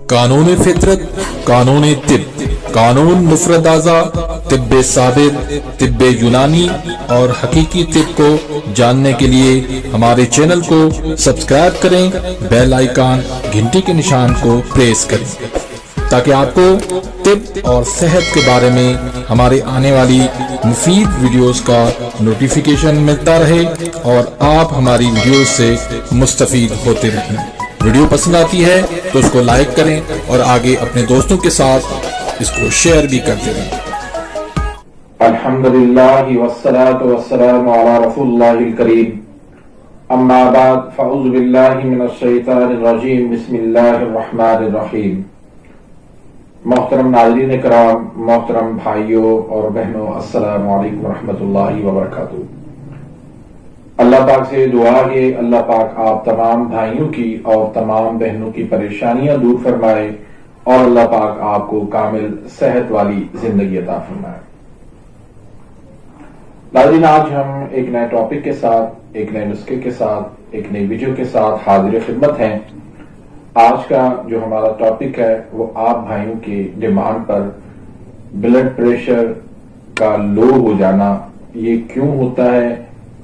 कानून फितरत, कानून तिब, कानून मुफरद आज़ा, तिब्ब साबिर, तिब्ब यूनानी और हकीकी तिब को जानने के लिए हमारे चैनल को सब्सक्राइब करें, बेल आइकन घंटी के निशान को प्रेस करें ताकि आपको तिब और सेहत के बारे में हमारे आने वाली मुफीद वीडियोस का नोटिफिकेशन मिलता रहे और आप हमारी वीडियोस से मुस्तफीद होते रहें। वीडियो पसंद आती है तो उसको लाइक करें और आगे अपने दोस्तों के साथ इसको शेयर भी करते रहें। अल्हम्दुलिल्लाह वस्सलातु वस्सलामु अला रसूलिल्लाहिल करीम, अम्मा बाद फ़अऊज़ु बिल्लाहि मिनश शैतानिर रजीम, बिस्मिल्लाहिर रहमानिर रहीम। मोहतरम नाज़रीन कराम, मोहतरम भाइयों और बहनों, अस्सलामु अलैकुम रहमतुल्लाहि व बरकातुहू। अल्लाह पाक से दुआ है अल्लाह पाक आप तमाम भाइयों की और तमाम बहनों की परेशानियां दूर फरमाए और अल्लाह पाक आपको कामिल सेहत वाली जिंदगी अता फरमाए। नाज़रीन, आज हम एक नए टॉपिक के साथ, एक नए नुस्खे के साथ, एक नई वीडियो के साथ हाजिर खिदमत हैं। आज का जो हमारा टॉपिक है वो आप भाइयों की डिमांड पर ब्लड प्रेशर का लो हो जाना, ये क्यों होता है,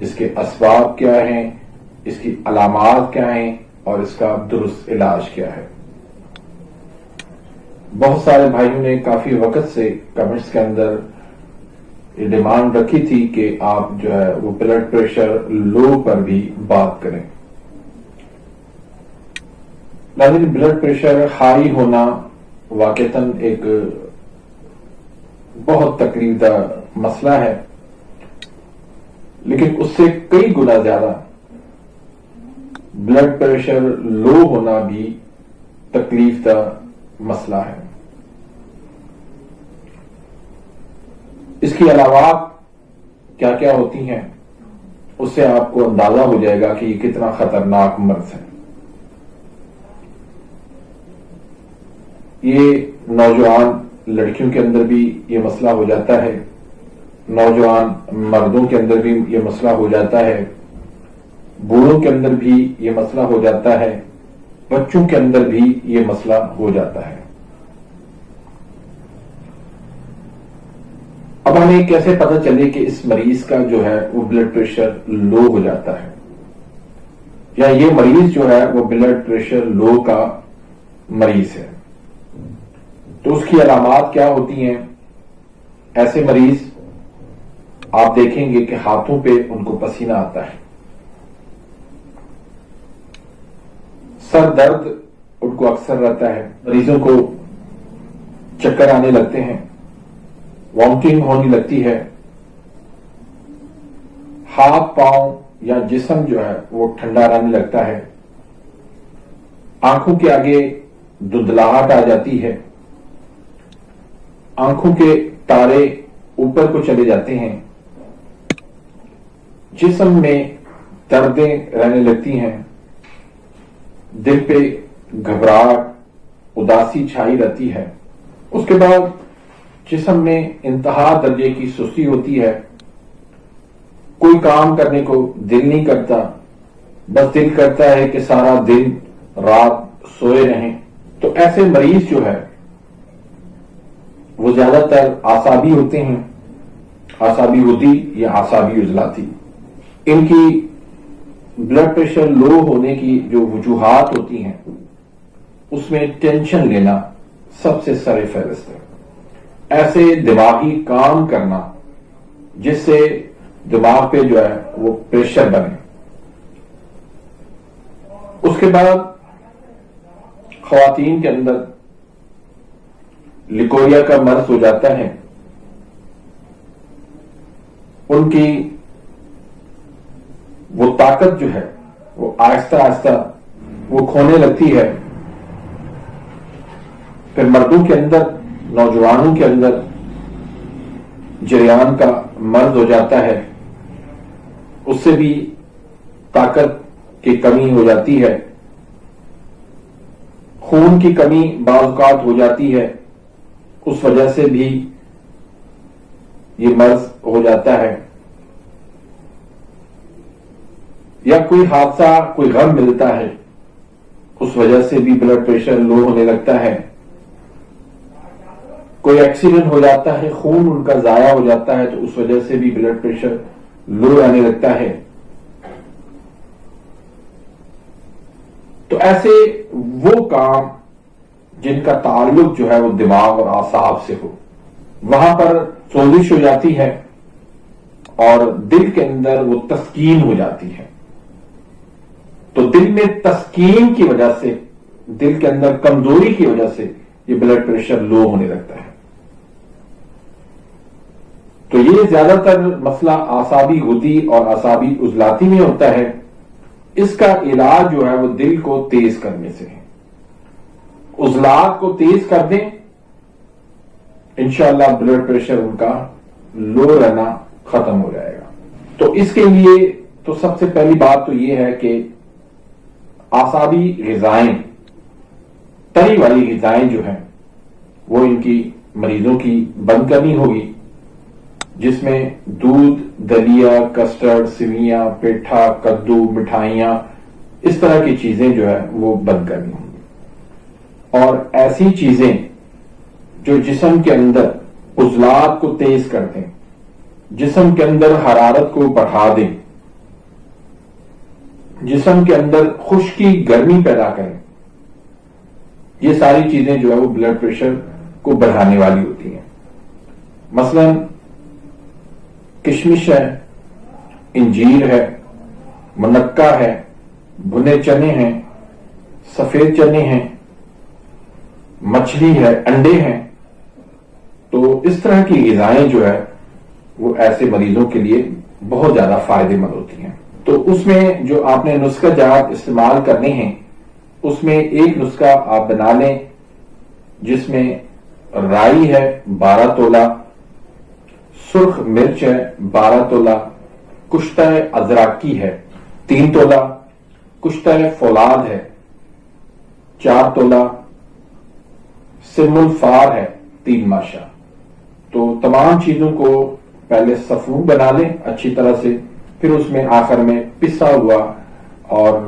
इसके असबाब क्या हैं, इसकी अलामात क्या हैं और इसका दुरुस्त इलाज क्या है। बहुत सारे भाइयों ने काफी वक्त से कमेंट्स के अंदर ये डिमांड रखी थी कि आप जो है वो ब्लड प्रेशर लो पर भी बात करें। लेकिन ब्लड प्रेशर हाई होना वाकईतन एक बहुत तकलीफदा मसला है, लेकिन उससे कई गुना ज्यादा ब्लड प्रेशर लो होना भी तकलीफदा मसला है। इसकी अलावात क्या क्या होती हैं उससे आपको अंदाजा हो जाएगा कि ये कितना खतरनाक मर्ज है। ये नौजवान लड़कियों के अंदर भी ये मसला हो जाता है, नौजवान मर्दों के अंदर भी ये मसला हो जाता है, बूढ़ों के अंदर भी ये मसला हो जाता है, बच्चों के अंदर भी ये मसला हो जाता है। अब हमें कैसे पता चले कि इस मरीज का जो है वो ब्लड प्रेशर लो हो जाता है, या ये मरीज जो है वो ब्लड प्रेशर लो का मरीज है, तो उसकी अलामात क्या होती हैं। ऐसे मरीज आप देखेंगे कि हाथों पे उनको पसीना आता है, सर दर्द उनको अक्सर रहता है, मरीजों को चक्कर आने लगते हैं, वॉमिटिंग होने लगती है, हाथ पांव या जिस्म जो है वो ठंडा रहने लगता है, आंखों के आगे धुंधलाहट आ जाती है, आंखों के तारे ऊपर को चले जाते हैं, जिस्म में दर्दें रहने लगती हैं, दिल पे घबराहट, उदासी छाई रहती है। उसके बाद जिस्म में इंतहा दर्जे की सुस्ती होती है, कोई काम करने को दिल नहीं करता, बस दिल करता है कि सारा दिन रात सोए रहें। तो ऐसे मरीज जो है वो ज्यादातर आसाबी होते हैं, आसाबी होती या आसाबी उजलाती। इनकी ब्लड प्रेशर लो होने की जो वजूहात होती हैं उसमें टेंशन लेना सबसे सरे फहरिस्त है। ऐसे दिमागी काम करना जिससे दिमाग पे जो है वो प्रेशर बने। उसके बाद खवातीन के अंदर लिकोरिया का मर्ज हो जाता है, उनकी वो ताकत जो है वो आहिस्ता आहिस्ता वो खोने लगती है। फिर मर्दों के अंदर, नौजवानों के अंदर जरियान का मर्ज हो जाता है, उससे भी ताकत की कमी हो जाती है, खून की कमी बाज़ हो जाती है, उस वजह से भी ये मर्ज हो जाता है। या कोई हादसा, कोई गम मिलता है, اس وجہ سے بھی بلڈ پریشر لو ہونے لگتا ہے. کوئی ایکسیڈنٹ ہو جاتا ہے، خون ان کا ضائع ہو جاتا ہے، تو اس وجہ سے بھی بلڈ پریشر لو آنے لگتا ہے. تو ایسے وہ کام جن کا تعلق جو ہے وہ دماغ اور اعصاب سے ہو، وہاں پر سوزش ہو جاتی ہے اور دل کے اندر وہ تسکین ہو جاتی ہے. تو دل میں تسکین کی وجہ سے، دل کے اندر کمزوری کی وجہ سے یہ بلڈ پریشر لو ہونے لگتا ہے. تو یہ زیادہ تر مسئلہ اعصابی غدی اور اعصابی عضلاتی میں ہوتا ہے. اس کا علاج جو ہے وہ دل کو تیز کرنے سے ہے. عضلات کو تیز کر دیں، انشاءاللہ بلڈ پریشر ان کا لو رہنا ختم ہو جائے گا. تو اس کے لیے تو سب سے پہلی بات تو یہ ہے کہ اعصابی غذائیں، تری والی غذائیں جو ہیں وہ ان کی مریضوں کی بند کرنی ہوگی، جس میں دودھ، دلیا، کسٹرڈ، سویاں، پیٹھا، کدو، مٹھائیاں، اس طرح کی چیزیں جو ہے وہ بند کرنی ہوں گی. اور ایسی چیزیں جو جسم کے اندر عضلات کو تیز کر دیں، جسم کے اندر حرارت کو بڑھا دیں، جسم کے اندر خشکی گرمی پیدا کریں، یہ ساری چیزیں جو ہے وہ بلڈ پریشر کو بڑھانے والی ہوتی ہیں. مثلا کشمش ہے، انجیر ہے، منقہ ہے، بھنے چنے ہیں، سفید چنے ہیں، مچھلی ہے، انڈے ہیں. تو اس طرح کی غذائیں جو ہے وہ ایسے مریضوں کے لیے بہت زیادہ فائدے مند ہوتی ہیں. تو اس میں جو آپ نے نسخہ جات استعمال کرنے ہیں، اس میں ایک نسخہ آپ بنا لیں جس میں رائی ہے 12 تولہ، سرخ مرچ ہے 12 تولہ، کشتہ ازراکی ہے 3 تولہ، کشتہ فولاد ہے 4 تولہ، سم الفار ہے 3 ماشا. تو تمام چیزوں کو پہلے صفو بنا لیں اچھی طرح سے، پھر اس میں آخر میں پسا ہوا اور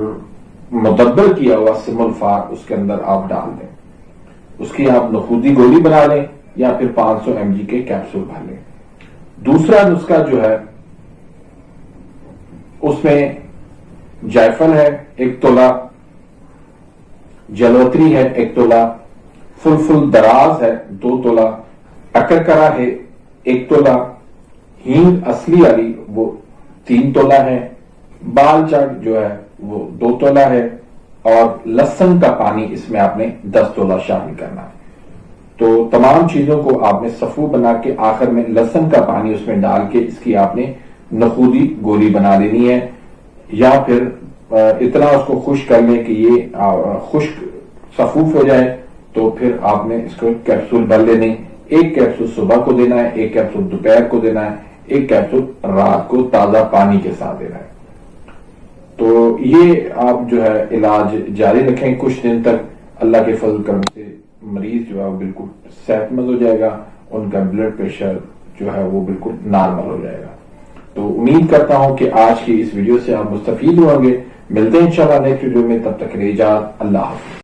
مدبر کیا ہوا سم الفار اس کے اندر آپ ڈال دیں. اس کی آپ نخودی گولی بنا لیں یا پھر 500 mg کے کیپسول بھر لیں. دوسرا نسخہ جو ہے اس میں جائفل ہے 1 تولہ، جلوتری ہے 1 تولہ، فلفل دراز ہے 2 تولہ، اکرکرا ہے 1 تولہ، ہینگ اصلی والی وہ 3 تولہ ہے، بال چڑ جو ہے وہ 2 تولہ ہے، اور لہسن کا پانی اس میں آپ نے 10 تولہ شامل کرنا ہے. تو تمام چیزوں کو آپ نے صفو بنا کے آخر میں لہسن کا پانی اس میں ڈال کے اس کی آپ نے نخودی گولی بنا لینی ہے، یا پھر اتنا اس کو خشک کر لیں کہ یہ خشک صفوف ہو جائے. تو پھر آپ نے اس کو کیپسول بھر لینے. 1 کیپسول صبح کو دینا ہے، 1 کیپسول دوپہر کو دینا ہے، 1 کیپسول رات کو تازہ پانی کے ساتھ دینا ہے. تو یہ آپ جو ہے علاج جاری رکھیں کچھ دن تک. اللہ کے فضل کرم سے مریض جو ہے وہ بالکل صحت مند ہو جائے گا، ان کا بلڈ پریشر جو ہے وہ بالکل نارمل ہو جائے گا. تو امید کرتا ہوں کہ آج کی اس ویڈیو سے آپ مستفید ہوں گے. ملتے ہیں انشاءاللہ نیکسٹ ویڈیو میں، تب تک کے لیے اجازت. اللہ حافظ.